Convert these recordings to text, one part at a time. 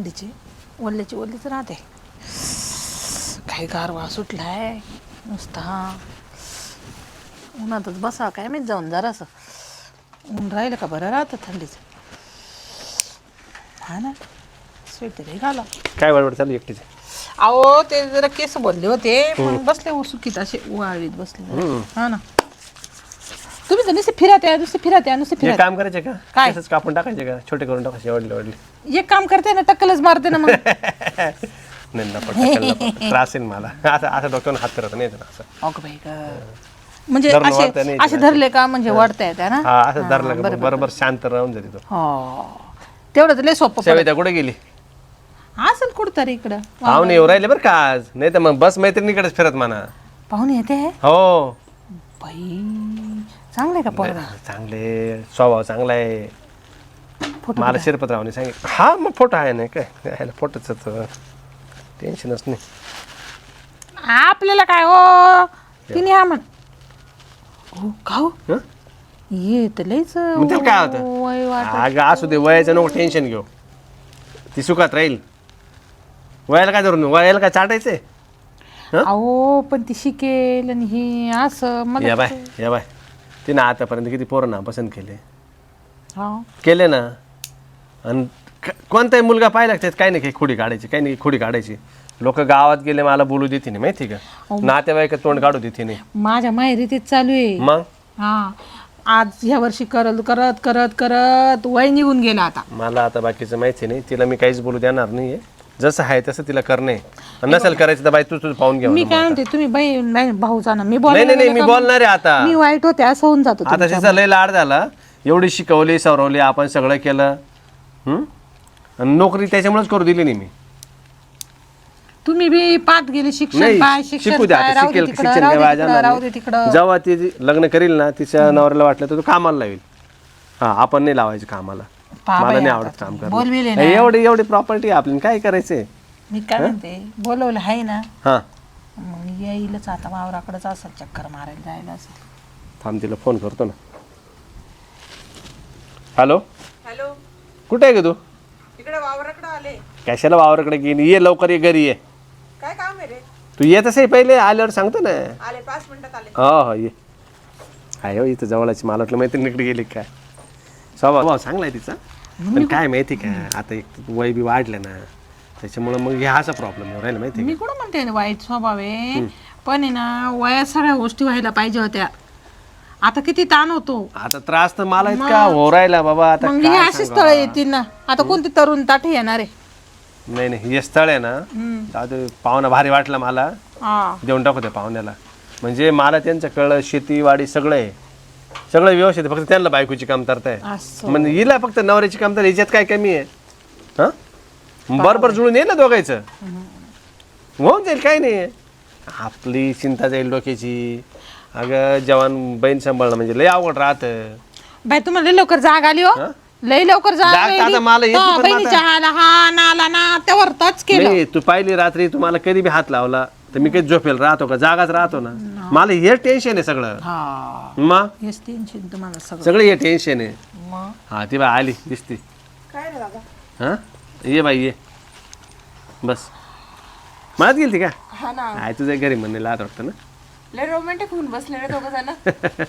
थंडीची ओल्याची ओलीच राहते. काही गारवा सुटलाय नुसता. उन्हातच बसा काय मी जाऊन जरासं ऊन राहिलं का बरं राहतं थंडीचं. हा ना स्वेटर घाला. काय बडबड चालू एकटीचे? अहो ते जरा केस बोलले होते मग बसले सुकीत असे वाळीत बसले. हा ना तुम्ही तर नुसते फिरत आहे नुसते फिरत आहे नुसते हे फिरत. काम करायचे का? काय? केसच कापून टाकायचे का? छोटे करून टाकायचे वडले एक काम करते ना टक्कलच मारते ना मग. नाही नको टक्कल नको. त्रास येईल मला. असं असं डोक्यावर हात करत नाही ना असं. अगं बाई ग. म्हणजे धरून असे वाढता नाही असे धरले का म्हणजे वाढता येते ना. हा असं धरलं का बरोबर शांत राहून जाते तो. हो तेवढं तर लय सोपं पडतं. सविता कुठे गेली? असेल कुठतरी इकडं. पाहुणे येऊ राहिले बरं का आज. नाही तर मग बस मैत्रिणीकडेच फिरत म्हणा. पाहुणे येते हो बाई चांगले का पोरगा? चांगले स्वभाव चांगला आहे. फोटो मला शिरपतरावने सांगितलं. हा मग फोटो आहे ना काय फोटोच टेन्शनच नाही. आपल्याला काय हो तिने हा म्हण हो खाऊ हं? ये तर लयच मग त्याला काय होतं? वय वाटत. अगं असू दे वयाचं नको टेन्शन घेऊ. ती सुखात राहील. वयाला काय धरून वयाला काय चाटायचंय? अहो पण ती शिकेल आणि ही असं मला या बाय तिनं आतापर्यंत किती पोरांना पसंत हा केले ना. आणि कोणताही मुलगा पाहिला त्यात काही नाही काही खोडी काढायची काही नाही खोडी काढायची. लोक गावात गेले मला बोलू देते नाही माहिती का? नातेवाईक तोंड काढू देते नाही. माझ्या माहेरी तेच चालू आहे. मग हा आज ह्या वर्षी करत करत करत करत वय निघून गेला आता. मला आता बाकीचं माहिती नाही. तिला मी काहीच बोलू देणार नाहीये. जसं आहे तसं तिला करणे. नसेल करायचं तर बाई तू पाहून घ्या. मी काय म्हणते तुम्ही बहीण भाऊ जाणं मी नाही मी बोलणार आहे आता. मी वाईट होते असं होऊन जातो. आता तिचा लय लाड झाला. एवढी शिकवली सवरवली आपण सगळं केलं. आणि नोकरी त्याच्यामुळेच करू दिली नाही मी. तुम्ही बी पाठ गेले शिक्षण पाय शिकू द्या आता. शिकेल शिक्षण काय वाया जाणार नाही. जेव्हा ती लग्न करील ना तिच्या नवऱ्याला वाटलं तर तो कामाला लावेल. हा आपण नाही लावायचं कामाला. मला नाही आवडत काम करणं. एवढी प्रॉपर्टी आपली काय करायचंय. मी काय म्हणते बोलवलं आहे ना. हा मग येईलच आता वावराकडेच असं चक्कर मारायला जायला असेल. थांब तिला फोन करतो ना. हॅलो हॅलो कुठे आहे ग तू? इकडे वावराकडे आले. कशाला वावराकडे गेली? ये लवकर ये घरी ये. काय काम आहे रे? तू येतच आहे पहिले आल्यावर सांगतो ना. आले 5 मिनिटात आले. हो ये आहे हो इथं जवळची. मला वाटलं मैत्रिणीकडे गेली काय. स्वभाव चांगला आहे तिचा. पण काय माहिती का आता एक वय बी वाढलं ना त्याच्यामुळे मग हे असा प्रॉब्लेम राहिला माहिती. मी कुठं म्हणते ना वाईट स्वभाव आहे पण आहे ना वयात सगळ्या गोष्टी व्हायला पाहिजे होत्या. आता किती ताण होतो. आता त्रास तर मला इतका हो राहिला बाबा. आता मग हे अशी स्थळ येतील ना. आता कोणती तरुण ताठी येणार आहे? नाही हे स्थळ आहे ना. आता पाहुणा भारी वाटला मला. हा देऊन टाकू त्या पाहुण्याला. म्हणजे मला त्यांचं कळलं शेतीवाडी सगळं आहे. सगळं व्यवस्थित फक्त त्यांना बायकोची कमतरता आहे. असं म्हणजे हिला फक्त नवऱ्याची कमतरता. हिच्यात काय कमी आहे? हा बरोबर जुळून येईल ना दोघायचं. होऊन जाईल काही नाही. आपली चिंता जाईल डोक्याची. अगं जवान बहीण सांभाळणं म्हणजे लय अवघड राहतं. बाई तुम्हाला लय लवकर जाग आली हो. लय लवकर जाग तर आता मला येते पण बहिणीच्या हाला हा नाला ना त्यावर टच केलं. नाही तू पाहिली रात्री तुम्हाला कधी बी हात लावला तर मी कधी झोपेल राहतो का? जागाच राहतो ना. मला हे टेन्शन आहे सगळं. हा मग हेच टेन्शन तुम्हाला सगळं. सगळं हे टेन्शन आहे. मग हा ती बाई आली दिसती. काय रे दादा? हा ये बाई ये बस. मळ्यात गेलती का? हा ना. काय तुझ्या घरी म्हणणे लाट वाटतं ना. लय रोमॅन्टिक होऊन बसले रे दोघं जण.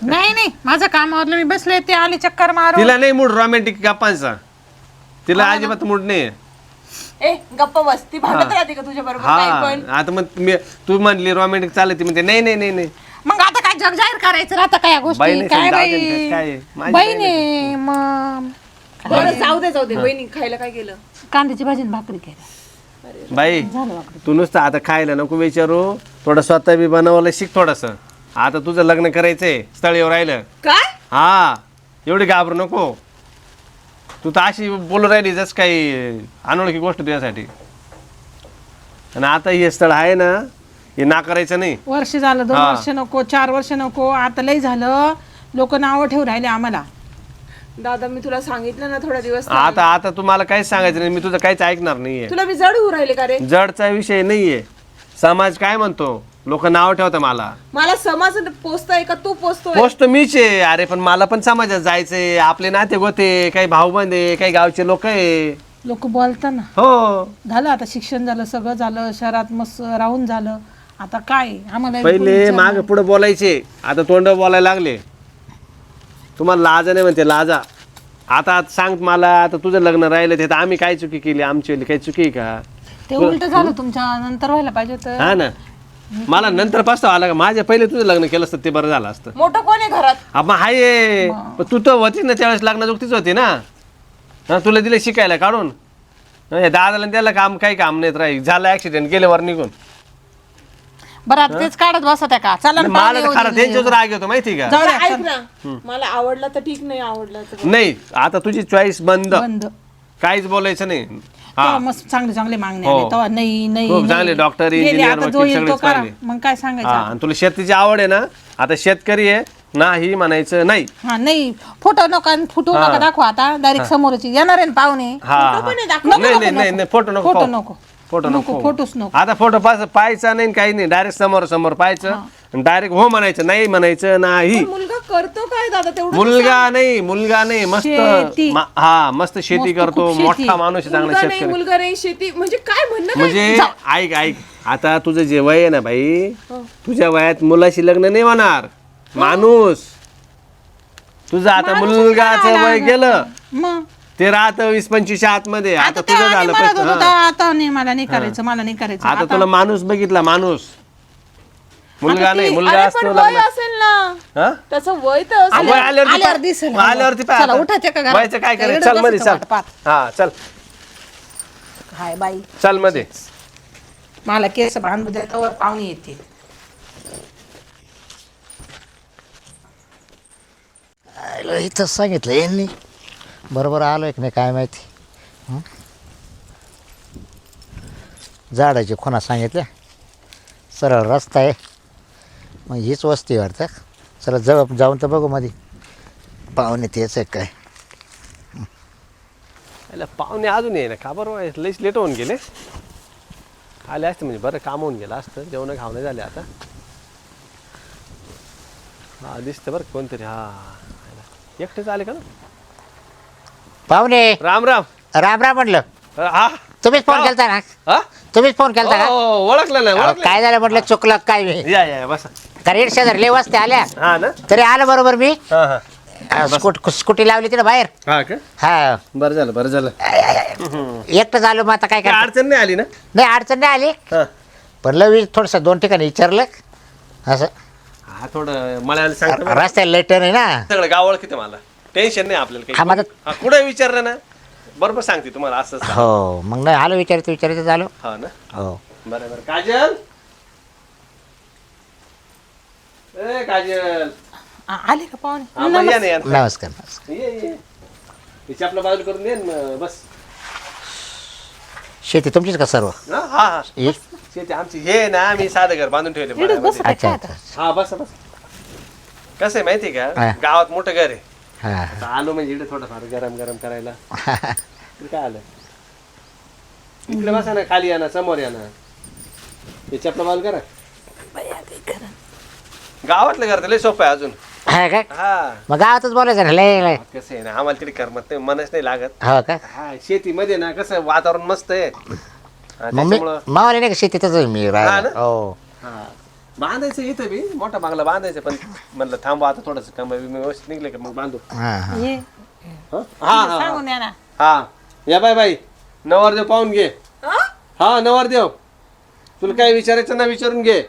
नाही माझं काम आवरलं मी बसले ते आले चक्कर मारून. तिला नाही मूड रोमॅन्टिक गप्पांचा. तिला अजिबात मूड नाही. ए गप्पा बस. ती भांडत राहते का तुझ्या बरोबर? काय हा पण आता मग तू म्हणली रोमॅन्टिक चालती म्हणते नाही मग आता काय जग जाहीर करायचं राहतं काय या गोष्टी? बाई काय नाही बाई काय आहे? माझी बहीण आहे मग बरं जाऊ दे बहिणी खायला काय केलं? कांद्याची भाजी आणि भाकरी केली. बाई झालं भाकरी. तू नुसतं आता खायला नको विचारू. थोडं स्वतः बी बनवायला शिक थोडस. आता तुझं लग्न करायचंय स्थळीवर राहिलं. काय? हा एवढी घाबरू नको. तू तर अशी बोलू राहिली जस काही अनोळखी गोष्ट तुझ्यासाठी. आणि आता हे स्थळ आहे ना हे नाकारायचं नाही. वर्ष झालं 2 वर्ष नको 4 वर्ष नको आता लय झालं. लोक नावं ठेवून राहिले आम्हाला. दादा मी तुला सांगितलं ना थोडा दिवस. आता तुम्हाला काहीच सांगायचं नाही. मी तुझं काहीच ऐकणार नाहीये. तुला मी जड होऊ राहिले का रे? जडचा विषय नाहीये. समाज काय म्हणतो लोक नाव ठेवतात मला. मला समाज पोचतोय का तू पोचतोय? पोस्ट मीच आहे. अरे पण मला पण समाजात जायचंय. आपले नाते गोते काही भाऊबंद आहे काही गावचे लोक आहे. लोक बोलताना हो झालं आता शिक्षण झालं सगळं झालं शहरात मस्त राहून झालं आता काय आम्हाला पहिले माग पुढे बोलायचे आता तोंड बोलायला लागले. तुम्हाला लाजा नाही म्हणते लाजा. आता सांग मला आता तुझं लग्न राहिलं ते तर आम्ही काय चुकी केली आमची काही चुकी आहे का? ते उलट झालं तुमच्या नंतर व्हायला पाहिजे होतं. हा ना मला नंतर पस्तावा आला का माझ्या पहिले तुझं लग्न केलं असतं ते बरं झालं असतं. मोठं कोण आहे घरात? आपण हाय पण तू तर होती ना त्यावेळेस लग्नाजोगतीच होती ना. हा तुला दिले शिकायला काढून दादाला त्याला काम काही काम नाही राहील झालं ऍक्सिडेंट गेल्यावर निघून. बरं आता तेच काढत बसत का चला ना मला पाहुणे तर येऊ खरं दे. त्यांच्यावर राग येतो माहिती का? जाऊ द्या, ऐक ना, मला आवडला तर ठीक, नाही आवडला तर नाही आता तुझी चॉईस बंद बंद काहीच बोलायचं नाही. तेव्हा मस्त चांगले चांगले मागणे हो. आले तेव्हा नाही नाही खूप नाही. चांगले डॉक्टर, गेले, इंजिनियर, आता जो वकील येईल तो सगळेच करा पाहिले. मग काय सांगायचं हा आणि तुला शेतीची आवड आहे ना आता शेतकरी आहे नाही म्हणायचं नाही. हा नाही फोटो नका फुटू नका दाखवा आता डायरेक्ट समोरची येणार आहे ना पाहुणे हा नाही नाही नाही फोटो नको फोटो पाहू. नको फोटो नको नको फोटोच नको आता फोटो पाहायचा नाही काही नाही डायरेक्ट समोर समोर पाहायचं डायरेक्ट हो म्हणायचं नाही म्हणायचं नाही. मुलगा करतो काय दादा तेवढं? मुलगा नाही मस्त शेती. हा मस्त शेती मस्त करतो खूप शेती. मोठा माणूस आहे चांगला मुलगा नाही, शेतकरी. मुलगा नाही, शेती म्हणजे काय म्हणणं काय? म्हणजे ऐक आता तुझं जे वय आहे ना बाई तुझ्या वयात मुलाशी लग्न नाही होणार माणूस. तुझं आता मुलगाचं वय गेलं मग ते राहतं 20-25 आतमध्ये आता आता तुझं झालं म्हणत पण- होतो आता नाही मला नाही करायचं मला नाही करायचं आता तुला माणूस बघितला माणूस मुलगा नाही मुलगा अरे पण असतो वय लग्न असेल ना, हा? त्याचं वय तर असेल. वय आल्यावरती आल्यावर पहा. दिसेल. आल्यावरती पहा चला, आता. उठायचं का घरात? वयाचं काय करायचं इकडं चल मध्ये बसायचं चल वाट पाहत. हा चल हाय बाई चल मध्ये मला केस बांधू द्या तर पाहुणे येते. इथं सांगितलं यांनी बरोबर आलो एक नाही काय माहिती. झाडाची खुणा सांगितल्या सरळ रस्ता आहे मग हीच वस्ती वाटतं. चला जाऊन तर बघू मध्ये पाहुणे तेच आहे काय. याला पाहुणे अजून ये ना का बरं लईच लेट होऊन गेले. आले असते म्हणजे बरं काम होऊन गेलं असतं जेवण खावणे झाले आता. हा दिसतं बरं कोणतरी हा एकटेच आले का ना. पाहुणे राम राम राम राम म्हटलं. हा तुम्हीच फोन केलता ना हा तुम्हीच फोन केलता का? हो, ओळखलं नाही अहो, ओळखलं काय झालं म्हटलं चुकलं काय मी या बसा कारण शेजारी लय वस्ती आल्या हा ना तरी आलं बरोबर मी हा हा स्कूटी लावली तिला बाहेर. हा का हा बरं झालं एकटं झालो मग आता काय काय काय अडचण नाही आली ना. नाही अडचण नाही आली हा पण लवी थोडंसं 2 ठिकाणी विचारलं असं हा थोडं मला सांगतो बरं. रस्त्याला लेटर आहे ना. सगळं गाव ओळखीतं मला टेन्शन नाही आपल्याला हा, माझं- काही हा कुठे विचारलं ना बरोबर सांगते तुम्हाला असं हो मग नाही आलो विचारित झालो. हा ना हो बरं काजल ए काजल आले का पाहुणे हा, मग या ना, या ना. नमस्कार नमस्कार. ये तिची आपलं बाजू करून दे न, बस शेती तुमचीच का सर्व? हा हा हा. हे? शेती आमची हे ना आम्ही साधं घर बांधून ठेवले इकडंच पाण्यामध्ये. बसत आहे अच्छा का अच्छा आता? हा बस बस कसं आहे माहिती आहे हा. का गावात मोठं घर आहे हा आता आलो म्हणजे इकडे थोडंफार गरम गरम करायला इकडे काय आलं इकडे बसा ना खाली या ना समोर या ना याची आपलं बाजू करा गावातलं घर तर लय सोपं आहे अजून हा काय हा मग गावातच बोलायचं ना लय लय कसं आहे ना आम्हाला तिकडे करमत नाही मनच नाही लागत हो का हा शेतीमध्ये ना कसं वातावरण मस्त आहे हा, मग मी त्याच्यामुळं मावाले नाही का शेतीतच आहे मी राहायला. ना? हो हा बांधायचं इथं बी मोठा बांगला बांधायचं पण म्हणलं थांबा आता थोडंसं काम व्यवस्थित निघले का मग बांधू हा हा ये हा हा हा सांगून द्या ना हा या बाय नवरदेव पाहून घे हा नवरदेव तुला काय विचारायचं ना विचारून घे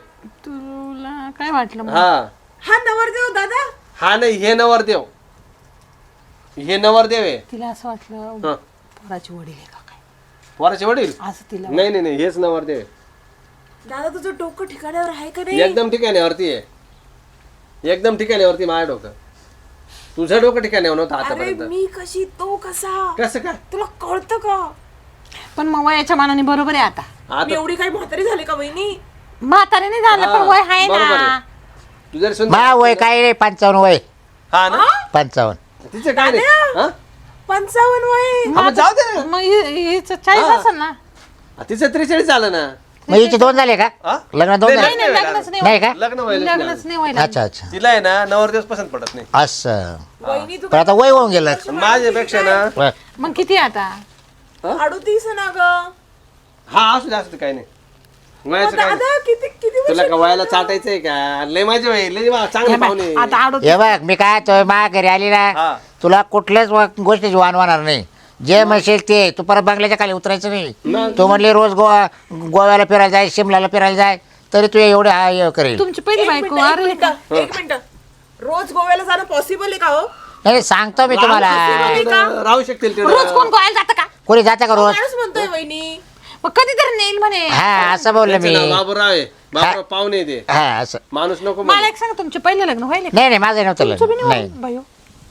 तुला काय वाटलं मग? हा हा नवरदेव दादा. हा नाही हे नवरदेव आहे तिला असं वाटलं हा पोराची वडील आहे का काय पोराचे वडील असं तिला नाही हेच नवरदेव आहे. दादा तुझं डोकं ठिकाण्यावर आहे का नाही? एकदम ठिकाण्यावरती आहे एकदम ठिकाण्यावरती माझ्या डोकं तुझं डोकं ठिकाण्यावर नव्हतं अरे आतापर्यंत मी कशी तो कसा कसं काय तुला कळतं का? पण मग वयाच्या मानाने बरोबर आहे आता मी आता एवढी काही म्हातारी झाली का बहिणी? म्हातारे नाही झालं पण वय आहे बरोबर ना आहे. तू जर सुंदर मा वय काय रे 55 वय हा ना 55. तिचं काय नाही हा? 55 वय. हा, मग जाऊ दे ना मग हिचं 40 असेल ना तिचं 43 झालं ना मग हिचे 2 झाले का हा? लग्न 2 नाही, झाले नाही लग्नच नाही नाही का लग्न व्हायला लग्नच नाही व्हायला अच्छा अच्छा तिला आहे ना नवरदेवच पसंत पडत नाही असं वहिनी तू पण आता वय होऊन गेलं माझ्यापेक्षा ना व- मग किती आता 38 ना ग. हा असू दे काही नाही वयाचं काय नाही. दादा किती किती वर्ष तुला का वयाला चाटायचंय का लय माझे वय लय चांगले पाहुणे आता आडो हे बघ मी काय तो मा घरी आली ना हा. तुला कुठल्याच गोष्टीची वाण होणार नाही. जे म्हणशील ते तू परत बंगल्याच्या खाली उतरायचं नाही. तू म्हणली रोज गोव्याला फिरायला जाय शिमल्याला फिरायला जाय तरी तू एवढे हा हे करेल. तुमची पहिली बायको अरे एक मिनिट रोज गोव्याला जाणं पॉसिबल आहे का हो? नाही सांगतो मी तुम्हाला. राहू शकतील ते रोज कोण गोव्याला जातं का? कोणी जाते का रोज? माणूस म्हणतोय वहिनी. मग कधीतरी नेईल म्हणे. हा असं बोललं मी. बाबूराव आहे बाबूराव पाहुणे ते हा असं माणूस नको मला एक सांगा तुमचे पहिले लग्न व्हायले का? नाही नाही माझं नव्हतं तुमचं बी लग्न. नाही नाही व्हायलं, बायो.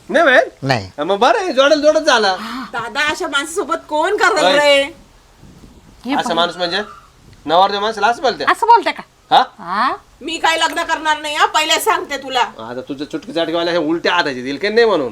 नाही बाहेर नाही मग बरं आहे जोडच झाला दादा अशा माणसासोबत कोण करणार रे? हे असं माणूस म्हणजे नवरदेव माणसाला असं बोलते असं बोलताय का? हा हा मी काय लग्न करणार नाही हा, पहिल्या सांगते तुला. आता तुझं चुटकी चाटकीवाल्या हे उलट्या हाताची दिल की नाही म्हणून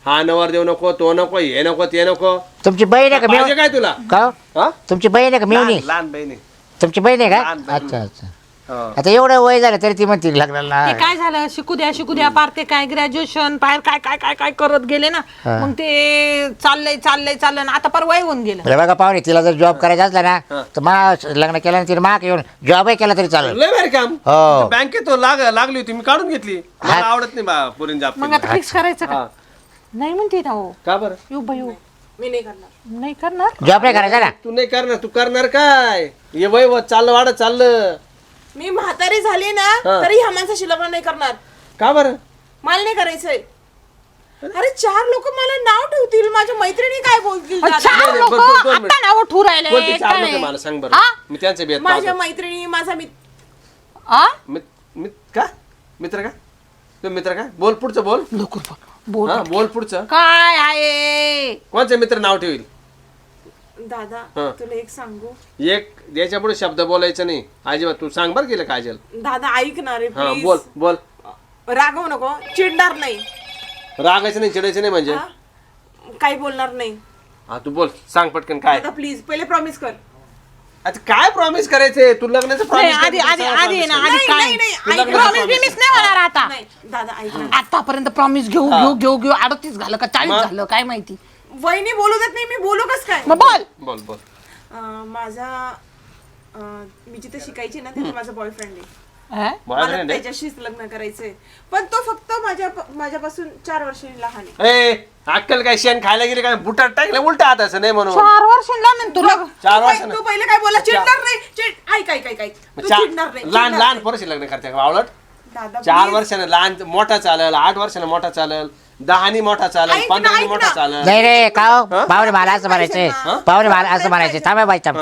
हा नवरदेव नको तो नको हे नको ते नको तुमची बहीण आहे का पाहिजे मी काय तुला का हा तुमची बहीण आहे का मिळून? लहान बहिणी तुमची बहीण आहे का? लहान बहीण. अच्छा अच्छा. हो. आता एवढं वय झालं तरी ती म्हणते लग्नाला. ते काय झालं शिकू द्या पार ते काय ग्रॅज्युएशन बाहेर काय काय काय काय करत गेले ना हा. मग ते चाललंय ना आता पर वय होऊन गेलं. अरे बघा पाहुणे तिला जर जॉब करायचा असला ना तर लग्न केलं ना तिने माग येऊन जॉबही केला तरी चालेल. लय भारी काम हो. बँकेत लागली होती मी काढून घेतली मला आवडत नाही बा पुरीन जाप मग आता फिक्स करायचं का? हा. नाही म्हणते ना हो का बरं येऊ बाई मी नाही करणार. नाही करणार. जॉब नाही करायचा ना. तू नाही करणार तू करणार काय हे वय चाललं वाढत चाललं मी म्हातारी झाली ना हा. तरी ह्या माणसाशी लग्न नाही करणार. का बरं मला नाही करायचंय. अरे 4 लोक मला नाव ठेवतील माझ्या मैत्रिणी काय बोलतील दादा? चार नाही, लोक बरं, दोन आता मिनिट. नाव ठेवू राहिले कोणते चार लोक काय? मला सांग बरं हा? मी त्यांचे बेत माझ्या मैत्रिणी माझा आ? का मित्र का तू मित्र का बोल पुढचं बोल लवकर बोल हा बोल पुढचं काय आहे कोणचे मित्र नाव ठेवील दादा हा. तुला एक सांगू एक याच्या पुढे शब्द बोलायचं नाही अजिबात तू सांग बरं केलं काजल दादा ऐकणार आहे हा प्लीज. बोल बोल रागवू नको चिडणार नाही रागायचं नाही चिडायचं नाही म्हणजे हा? काही बोलणार नाही. हा तू बोल सांग पटकन काय दादा प्लीज पहिले प्रॉमिस कर. आता काय प्रॉमिस करायचंय तू लग्नाचं नाही, प्रॉमिस आधी आहे ना आधी नाही, काय नाही, नाही, ऐक ना. प्रॉमिस बिमिस नाही होणार आता नाही दादा ऐक ना. आतापर्यंत प्रॉमिस घेऊ 38 झालं का 40 मग? झालं काय माहिती. वहिनी बोलू देत नाही मी बोलू कस काय? मग बोल बोल बोल माझा मी जिथे शिकायची ना तिथे माझा बॉयफ्रेंड आहे. हा? मला बॉयफ्रेंड आहे त्याच्याशीच लग्न करायचंय पण तो फक्त माझ्यापासून 4 वर्षांनी लहान आहे. ए अक्कल काय शेण खायला गेले काय बुटात टाकलं उलटा हाताचं नाही म्हणून 4 वर्षांना नाही तुला 4 वर्षानं तू पहिले काय बोला चिडणार नाही ऐक तू चिडणार नाही लहान चिडणार लहान नाही. पोरशी लग्न करते का आवडत दादा 4 please. वर्षानं लहान मोठा चालेल 8 वर्षानं मोठा चालेल 10 मोठा चालेल ऐक ना, 15 ऐक मोठा ना. चालेल नाही रे का हो? पाहुणे मला असं म्हणायचंय हा? पाहुणे मला असं म्हणायचं थांबा बाई थांब.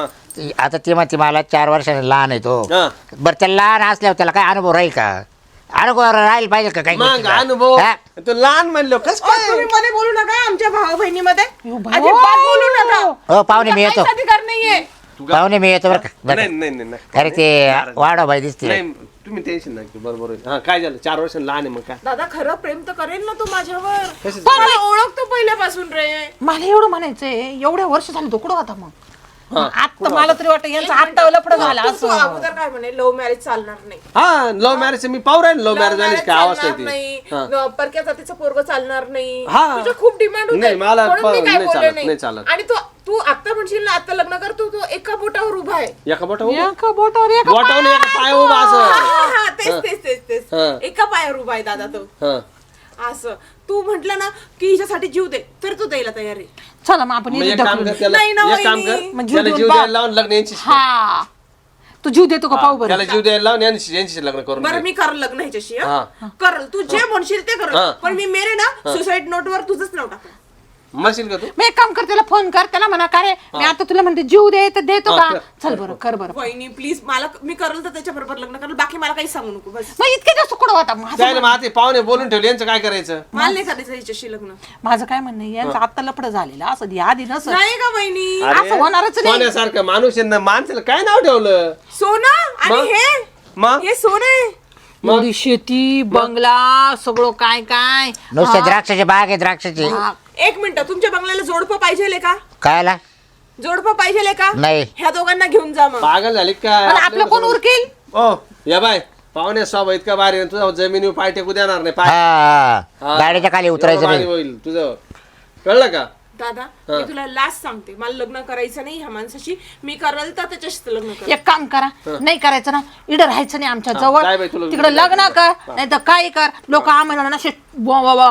आता ती म्हणते मला 4 वर्षाने लहान आहे तो हा. बरं त्याला लहान असल्यावर त्याला काय अनुभव राहील का? अनुभव राहील पाहिजे का काही मग गोष्टीचा? अनुभव हा? तू लहान म्हणलो कस काय तुम्ही मध्ये बोलू नका आमच्या भाऊ बहिणीमध्ये बाई. अजिबात बोलू नका. हो पाहुणे मी येतो काहीच अधिकार नाहीये. पाहुणे मी येतो बरं का बरं नाही का? नाही नाही नाही. अरे ते वाढव बाई दिसते नाही तुम्ही टेन्शन नका घेऊ, बरोबर आहे. हा काय झालं 4 वर्ष लहान आहे मग काय दादा खरं प्रेम तर करेल ना तू माझ्यावर. कशाचं? पण मला ओळखतो पहिल्यापासून रे. मला एवढं म्हणायचंय एवढ्या वर्ष झाले तो कुठं होता मग हा, आता मला तरी वाटतं यांचं आत्ता लपड झालं तू असं अगोदर काय म्हणे लव्ह मॅरेज चालणार नाही. हा लव्ह मॅरेज मी पाहू राहील लव्ह मॅरेज झाली काय अवस्था चालणार आहे नाही. ती हा. परक्या जातीचं पोरग चालणार नाही. हा. तुझं खूप डिमांड होते नाही, मला म्हणून मी काय नाही बोलले चालत, नाही चालत. आणि तू आता म्हणशील ना आता लग्न करतो तो एका बोटावर उभा आहे. एका बोटावर एका बोटावर एका बोटावर एका पाय उभा हा, असं हा, हा, तेच हा. एका पायावर उभा आहे दादा तो. हा असं तू म्हंटल ना की हिच्यासाठी जीव दे तर तू द्यायला तयार आहे. चला मग आपण मग इथे एक काम ढकलू. कर त्याला नाही ना, एक काम कर वहिनी. मग जीव त्याला देऊन जीव पहा. द्यायला लावून लग्न यांची हा तू जीव देतो का पाहू बरं त्याला जीव द्यायला लावून यांची लग्न करून बरं दे. मी करल लग्न ह्याच्याशी हा. करल तू जे म्हणशील ते करल हा. पण मी मेरे ना सुसाईड नोटवर तुझंच नाव टाकलं. म्हणशील का तू मी एक काम कर त्याला फोन कर त्याला म्हणा का रे मी आता तुला म्हणते जीव दे तर देतो हा, का कर. चल बरं कर बरं वहिनी प्लीज मला मी करल तर त्याच्या बरोबर लग्न करल बाकी मला काही सांगू नको बस. मग इतके दिवस कुठं होता माझं त्याला मग आता पाहुणे बोलून ठेवले यांचं काय करायचं मला नाही करायचं ह्याच्याशी लग्न. माझं काय म्हणणं आहे, यांचं आत्ता लपड झालेलं असं दे, आधी नसं नाही का वहिनी. अरे, असं होणारच नाही. सोन्यासारखं माणूस आहे ना माणसाला काय नाव ठेवलं सोनं आणि मग? हे मग हे सोनं आहे. एवढी शेती बंगला सगळं काय काय नुसते द्राक्षाचे बाग आहे द्राक्षाचे. एक मिनिट तुमच्या बंगल्याला जोडपं पाहिजे का? कायला जोडपं पाहिजे का? नाही. ह्या दोघांना घेऊन जा मग. पागल झाली आणि काय आपलं कोण उरकेल ओ या बाय पाहुणे स्वभाव इतका भारी आहे, तुझा जमिनीवर पाय टेकू देणार नाही पाय हा हा. गाडीच्या खाली उतरायचं एवढं भारी नाही. होईल तुझं कळलं का दादा मी तुला लास्ट सांगते, मला लग्न करायचं नाही ह्या माणसाशी. मी करेल तर त्याच्याशीच लग्न कर. एक काम करा, नाही करायचं ना, इकडे राहायचं नाही आमच्या जवळ, काय बाई तुला तिकडे लग्न कर, नाही तर काय कर. लोक आम्हाला ना असे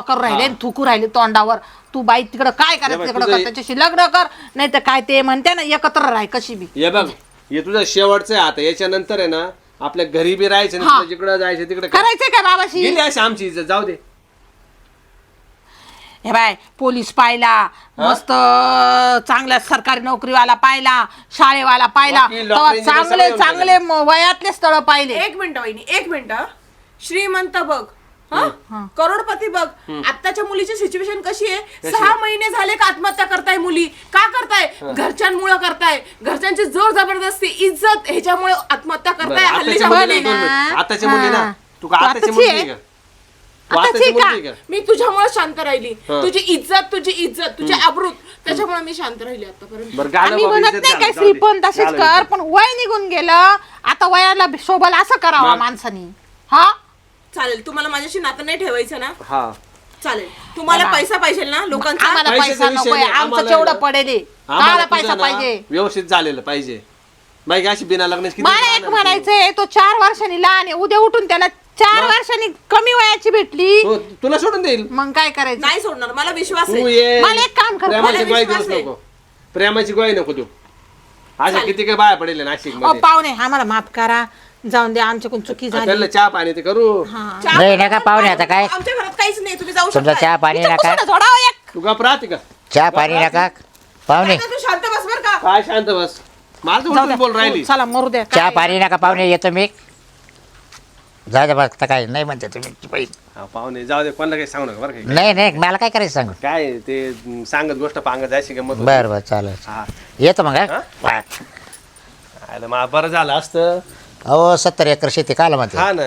कर राहिले, थुकू राहिले तोंडावर. तू बाई तिकडं काय करायचं तिकडं कर, त्याच्याशी लग्न कर, नाही तर काय ते म्हणते ना एकत्र राह कशी बी. हे बघ, हे तुझं शेवटचं आहे आता. याच्यानंतर आहे ना आपल्या घरी बी राहायचं नाही, जिकडं जायचं तिकडे करायचंय काय बाबाशी? गेली अशी आमची इज्जत, जाऊ दे. हे बाय, पोलीस पाहिला, मस्त चांगला सरकारी नोकरीवाला पाहिला, शाळेवाला पाहिला, वकील, तेव्हा डॉक्टर, इंजिनियर चांगले सगळे चांगले वयातले स्थळ पाहिले. एक मिनिट वहिनी, एक मिनिट. श्रीमंत बघ, करोडपती बघ. आताच्या मुलीची सिच्युएशन कशी आहे? 6 महिने झाले का आत्महत्या करताय मुली. का करताय? घरच्यांमुळे करताय. घरच्यांची जोर जबरदस्ती, इज्जत ह्याच्यामुळे आत्महत्या करताय हल्लीच्या मुली. आताची मुली ना, तू का आताची मुलगी आहे का? तू आताची मुलगी आहे का? मी तुझ्यामुळे शांत राहिली. तुझी इज्जत, तुझी आबरूत, त्याच्यामुळे मी शांत राहिली आतापर्यंत. बरं, गाणं आम्ही बाबा म्हणत इज्जत नाही घाल, काय जाऊ दे. श्रीपण तसेच कर, पण वय निघून गेलं आता, वयाला शोभल असं करावं माणसानी. हा चालेल, तुम्हाला माझ्याशी नातं नाही ठेवायचं ना? हा चालेल. तुम्हाला पैसा पाहिजे ना लोकांचा? आम्हाला पैशाचा पैसा विषय नकोय, नाही, आमचं आम्हाला तेवढं आहे ना. पडेल. आम्हाला काला पैसा तुझं ना पाहिजे. व्यवस्थित झालेलं पाहिजे. बाई अशी बिना लग्नाची मला एक म्हणायचंय, तो 4 वर्षांनी लहान आहे, उद्या उठून त्याला 4 वर्षांनी कमी वयाची भेटली, तुला सोडून देईल. मग काय करायचं? नाही सोडणार, मला विश्वास तू आहे. ये, मला एक काम कर, प्रेमाची मला ग्वाही विश्वास देऊच आहे. नको. प्रेमाची ग्वाही नको तू. अशा किती काय बाया पडेल नाशिक ओ मध्ये. पाहुणे, आम्हाला माफ करा, जाऊन दे, आमच्याकडून चुकी झाली. त्यांना चहा पाणी ते करू. चहा- नाही नका पाहुणे, आता काय आमच्या घरात काहीच नाही, तुम्ही जाऊ तुमचा शकता. चहा पाणी नका, पुसून सोडावं एक. तू गप राहते का? चहा पाणी नका पाहुणे, तू शांत बस बर का. काय शांत बस. माझं जाऊ उलटून द्या. बोल राहिली. हो, चला मरू द्या. चहा काय? पाणी नका पाहुणे, येतो मी. जाऊ द्या बघता, काय नाही म्हणते तुम्ही पाहिजे. हा, पाहुणे जाऊ दे, कोणाला काही सांगू नका बरं काही. नाही नाही, मला काय करायचं सांगू. काय ते सांगत गोष्ट पांगत जायची गमत होती. बरं बरं चालेल, हा. येतो मग. हा? आयला मा बरं झालं असतं. अहो 70 एकर शेती काला म्हणते. हा ना,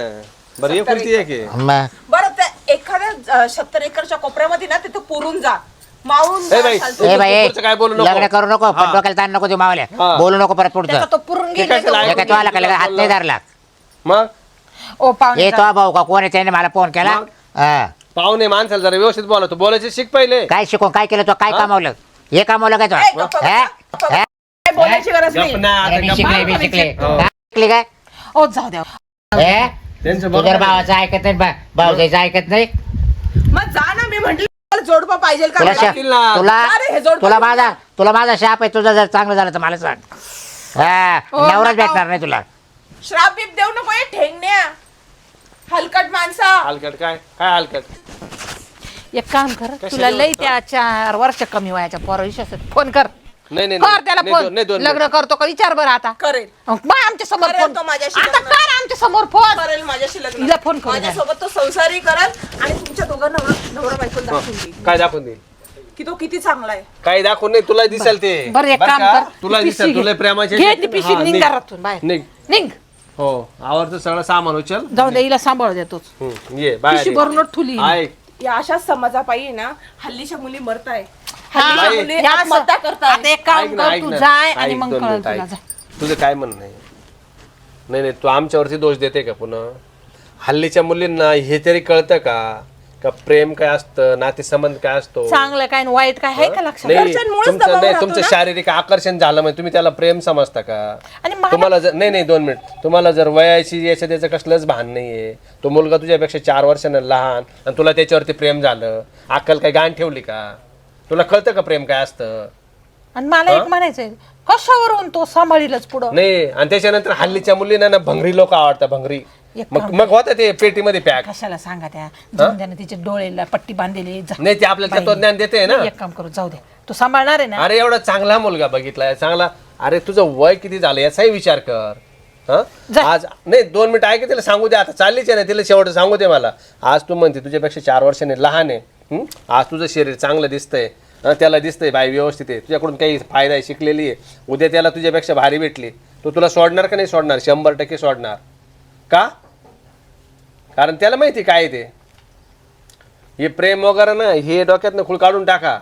बरं एकुलती एक आहे. मग बरं, त्या एखाद्या 70 एकरच्या कोपऱ्यामध्ये ना तिथं पुरून जा, मावून जा, ए बाई, शांत- ए बाई, पुढचं काय बोलू नको. लग्न करू नको, पण हा. डोक्याला ताण नको देऊ मावल्या. हा. बोलू नको परत त्याचा पुढचं. तो पुरून ते गेला. कशाला एका तो आला का लगेच हात नाही धरला. मग ओ पाहुणे, ये तो भाऊ का कोण आहे त्याने मला फोन केला. मग? हा. पाहुणे माणसाला जरा व्यवस्थित बोला. तू बोलायचे शिक पहिले. काय शिकून काय केलं तो, काय कमावलं, हे कमावलं काय तो? ए, गप्पा, हा? गप्पा, हा? काय बोलायची गरज नाही. गप ना, आता मी गप. शिकले, मी शिकले. हो. काय शिकली काय? ओ जाऊ द्या. हे? त्यांचं तू बरोबर जर आहे. भावाचं ऐकत नाही, भाऊजाईचं ऐकत नाही. मग जा ना, मी म्हंटल जोडपं पाहिजे का तुला मला? शाप- ना. तुला अरे, हे जोड तुला माझा शाप आहे. तुझं जर चांगलं झालं तर मला सांग. हा, नवराच भेटणार नाही तुला. श्राप बीप देऊ नको, हे ठेंगण्या हलकट माणसा. हलकट काय काय हलकट. एक काम कर, तुला लई त्या 4 वर्ष कमी वयाच्या पोराविषयी फोन कर. नाही नाही कर त्याला नाही, फोन. नाही, दोन लग्न करतो का विचार बरं आता. करेल आमच्या समोर करेल फोन. तो माझ्याशी आता लग्न. कर आमच्या समोर फोन. करेल माझ्याशी लग्न. हिला फोन करू द्या. माझ्यासोबत तो संसारी करल आणि तुमच्या दोघांना नवरा बायकोला दाखवून देईल काय दाखवून देईल. की तो किती चांगला आहे. काही दाखवून नाही, तुला दिसेल ते. बरं एक बरं काम का? कर, तुला ती दिसेल. पिशवी तुला घे. प्रेमाचे घे ती पिशवी, निघ घरातून बाहेर. निघ. निघ. हो, आवडतं सगळं सामान उचल. जाऊ दे, हिला सांभाळ देतोच. ये बाय. पिशवी भरूनच ठुली. ऐक, या अशाच समाजापायी ना हल्लीच्या मुली मरताय. हा, हल्लीच्या बाई. मुली या आत्महत्या करताय. आता एक काम ऐक ना, कर, ऐक तू ना. जाय आणि ऐक, मग दोन कळल मिनिटं तुला. ऐक. जा. तुझं काय म्हणणं आहे? नाही नाही, तू आमच्यावरती दोष देते का पुन्हा? हल्लीच्या मुलींना हे तरी कळतं का प्रेम काय असतं, नातेसंबंध काय असतो? चांगलं काय आणि वाईट काय आहे का लक्षात? नाही, घरच्यांमुळेच तुमचं दबाव नाही, राहतो तुमचं ना. शारीरिक आकर्षण झालं म्हणजे तुम्ही त्याला प्रेम समजता का? आणि मला- तुम्हाला जर नाही नाही 2 मिनिट, तुम्हाला जर वयाची याच्या त्याचं कसलंच भान नाहीये, तो मुलगा तुझ्यापेक्षा 4 वर्षानं लहान आणि तुला त्याच्यावरती प्रेम झालं, अक्कल काय गाण ठेवली का? तुला कळतं का प्रेम काय असतं? आणि मला एक म्हणायचंय, कशावरून तो सांभाळीलच पुढं. नाही, आणि त्याच्यानंतर हल्लीच्या मुलींना ना भंगरी लोक आवडतात. भंगरी एक मग मग होतं ते पेटीमध्ये पॅक. कशाला सांगा त्या जाऊन द्या ना, तिचे डोळेला पट्टी बांधलेली. जा. नाही, ते आपल्याला तत्वज्ञान देते ना. एक काम करू, जाऊ दे, तू सांभाळणार आहे ना. अरे एवढा चांगला मुलगा बघितलाय, चांगला. अरे तुझं वय किती झालं याचाही विचार कर. हं? जा. आज नाही 2 मिनिटं ऐक, तिला सांगू दे. आता चाललीच आहे ना, तिला शेवट सांगू दे मला. आज तू म्हणते तुझ्यापेक्षा 4 वर्षाने लहान आहे. आज तुझं शरीर चांगलं दिसतंय, त्याला दिसतंय बाई व्यवस्थित आहे, तुझ्याकडून काही फायदा आहे, शिकलेली आहे. उद्या त्याला तुझ्यापेक्षा भारी भेटली, तो तुला सोडणार का नाही सोडणार? 100% सोडणार. का? कारण त्याला माहिती काय ते. हे प्रेम वगैरे ना, हे डोक्यातनं खूळ काढून टाका.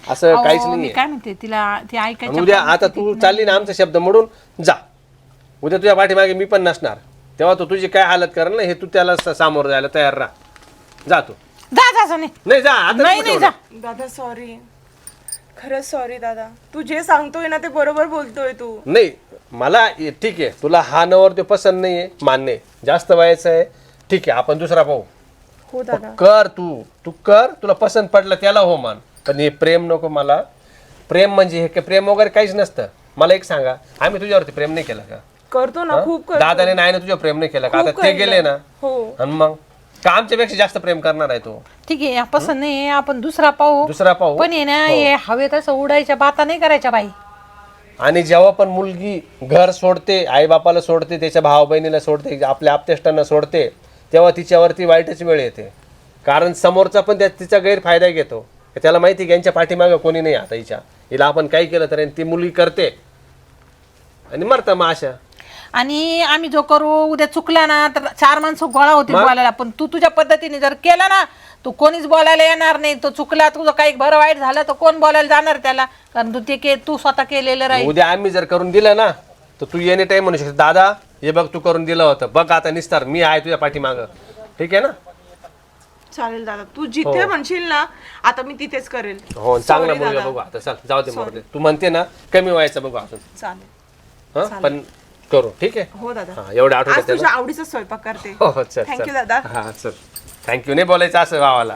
असं अहो, काहीच मी नाही. काय म्हणते तिला, ती आणि ऐकायचं. उद्या आता तू चालली ना, आमचा शब्द मोडून जा. उद्या तुझ्या पाठीमागे मी पण नसणार, तेव्हा तो तुझी काय हालत कर ना, हे तू त्याला सामोरं जायला तयार राहा. जा तू. जा जा जा, नाही नाही जा आता नाही नको नाही, जा. तेवढं. दादा सॉरी. खरंच सॉरी दादा, तू जे सांगतोय ना ते बरोबर बोलतोय तू. नाही मला ठीक आहे, तुला हा नवर ते पसंत नाहीये मान्य आहे. जास्त वयाचं आहे ठीक आहे, आपण दुसरा पाहू. हो दादा. कर तू कर, तुला पसंत पडलं त्याला हो मान, पण हे प्रेम नको मला. प्रेम म्हणजे हे प्रेम वगैरे काहीच नसतं. मला एक सांगा, आम्ही तुझ्यावरती प्रेम नाही केलं का? करतो ना, खूप करतो. दादाने नाही ना तुझ्यावर प्रेम नाही केलं का? आता ते गेले ना, हो. आणि मग का आमच्यापेक्षा जास्त प्रेम करणार आहे तो? ठीक आहे, पसंत नाही आपण दुसरा पाहू. दुसरा पाहू. पण आहे ना, हे हवेत असं उडायच्या बाता नाही करायच्या बाई. आणि जेव्हा पण मुलगी घर सोडते, आई बापाला सोडते, त्याच्या भाऊ बहिणीला सोडते, आपल्या आपतेष्टांना सोडते, तेव्हा तिच्यावरती वाईटच वेळ येते. कारण समोरचा पण तिचा गैरफायदा घेतो. त्याला माहिती की यांच्या पाठीमागं कोणी नाही आता हिला आपण काही केलं तर ती मुलगी करते आणि मरता मग अशा. आणि आम्ही जो करू उद्या चुकला ना तर 4 माणसं गोळा होतील बोलायला. पण तू तुझ्या पद्धतीने जर केला ना, तू कोणीच बोलायला येणार नाही. तो चुकला, तुझं काही बरं वाईट झालं तर कोण बोलायला जाणार त्याला? कारण तू स्वतः केलेलं राहील. उद्या आम्ही जर करून दिलं ना तर तू एनी टाइम म्हणू शकतो, दादा हे बघ तू करून दिलं होतं, बघ आता निस्तार मी आहे तुझ्या पाठीमागं. ठीक आहे ना? चालेल दादा, तू जिथे म्हणशील ना आता मी तिथेच करेल. हो, चांगला मुलगा बघू आता. चल जाऊ दे मरू दे. तू म्हणते ना कमी व्हायचं बघू अजून. चालेल. हं पण करू. ठीक आहे? हो दादा. हा, एवढ्या आज आठवड्यात तुझ्या आवडीचा स्वयंपाक करते. हो हो चल थँक्यू चल. दादा. हा चल. थँक्यू नाही बोलायचं असं भावाला.